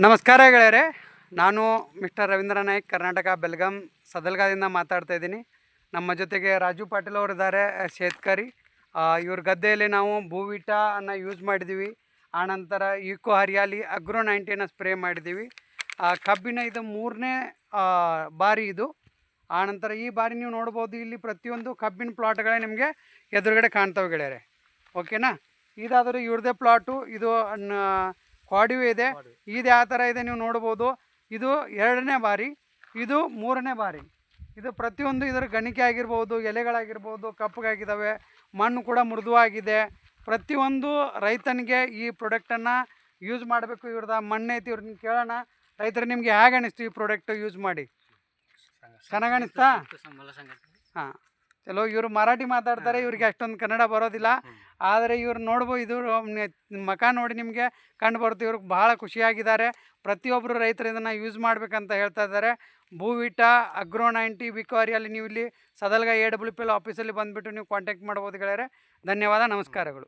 ನಮಸ್ಕಾರ ಗೆಳೆಯರೆ, ನಾನು ಮಿಸ್ಟರ್ ರವೀಂದ್ರ ನಾಯ್ಕ್, ಕರ್ನಾಟಕ ಬೆಲ್ಗಾಂ ಸದಲ್ಗಾದಿಂದ ಮಾತಾಡ್ತಾ ಇದ್ದೀನಿ. ನಮ್ಮ ಜೊತೆಗೆ ರಾಜು ಪಾಟೀಲ್ ಅವರು ಇದ್ದಾರೆ, ಶೇತ್ಕರಿ. ಇವ್ರ ಗದ್ದೆಯಲ್ಲಿ ನಾವು ಭೂವಿಟಾ ಅನ್ನು ಯೂಸ್ ಮಾಡಿದ್ದೀವಿ. ಆನಂತರ ಈಕೋ ಹರಿಯಾಲಿ ಅಗ್ರೋ 90 ಸ್ಪ್ರೇ ಮಾಡಿದ್ದೀವಿ. ಕಬ್ಬಿನ ಇದು 3ನೇ ಬಾರಿ ಇದು. ಆನಂತರ ಈ ಬಾರಿ ನೀವು ನೋಡ್ಬೋದು, ಇಲ್ಲಿ ಪ್ರತಿಯೊಂದು ಕಬ್ಬಿನ ಪ್ಲಾಟ್ಗಳೇ ನಿಮಗೆ ಎದುರುಗಡೆ ಕಾಣ್ತವೆ ಗೆಳೆಯರೆ. ಓಕೆನಾ? ಇದಾದರೂ ಇವ್ರದ್ದೇ ಪ್ಲಾಟು. ಇದು ಕ್ವಾಡಿವೆ ಇದೆ. ಇದು ಯಾವ ಥರ ಇದೆ ನೀವು ನೋಡ್ಬೋದು. ಇದು 2ನೇ ಬಾರಿ, ಇದು 3ನೇ ಬಾರಿ. ಇದು ಪ್ರತಿಯೊಂದು ಇದರ ಗಣಿಕೆ ಆಗಿರ್ಬೋದು, ಎಲೆಗಳಾಗಿರ್ಬೋದು ಕಪ್ಪಗಾಗಿದ್ದಾವೆ, ಮಣ್ಣು ಕೂಡ ಮೃದುವಾಗಿದೆ. ಪ್ರತಿಯೊಂದು ರೈತನಿಗೆ ಈ ಪ್ರಾಡಕ್ಟನ್ನು ಯೂಸ್ ಮಾಡಬೇಕು. ಇವ್ರದ್ದು ಮಣ್ಣೈತಿ, ಇವ್ರನ್ನ ಕೇಳೋಣ. ರೈತರು ನಿಮಗೆ ಹೇಗೆ ಅನಿಸ್ತು ಈ ಪ್ರಾಡಕ್ಟ್ ಯೂಸ್ ಮಾಡಿ? ಚೆನ್ನಾಗಿ ಅನಿಸ್ತಾ? ಹಾಂ, ಚಲೋ. ಇವರು ಮರಾಠಿ ಮಾತಾಡ್ತಾರೆ, ಇವ್ರಿಗೆ ಅಷ್ಟೊಂದು ಕನ್ನಡ ಬರೋದಿಲ್ಲ. ಆದರೆ ಇವ್ರು ನೋಡ್ಬೋದು, ಇದು ಮಖ ನೋಡಿ ನಿಮಗೆ ಕಂಡು ಬರುತ್ತೆ. ಇವ್ರಿಗೆ ಭಾಳ ಖುಷಿಯಾಗಿದ್ದಾರೆ. ಪ್ರತಿಯೊಬ್ಬರು ರೈತರು ಇದನ್ನು ಯೂಸ್ ಮಾಡಬೇಕಂತ ಹೇಳ್ತಾ ಇದ್ದಾರೆ. ಭೂವಿಟಾ ಅಗ್ರೋ 90 ಬಿಕೋರಿಯಲ್ಲಿ ನೀವು ಇಲ್ಲಿ ಸದಲ್ಗ AWPL ಆಫೀಸಲ್ಲಿ ಬಂದುಬಿಟ್ಟು ನೀವು ಕಾಂಟ್ಯಾಕ್ಟ್ ಮಾಡ್ಬೋದು ಗೆಳೆಯರೆ. ಧನ್ಯವಾದ, ನಮಸ್ಕಾರಗಳು.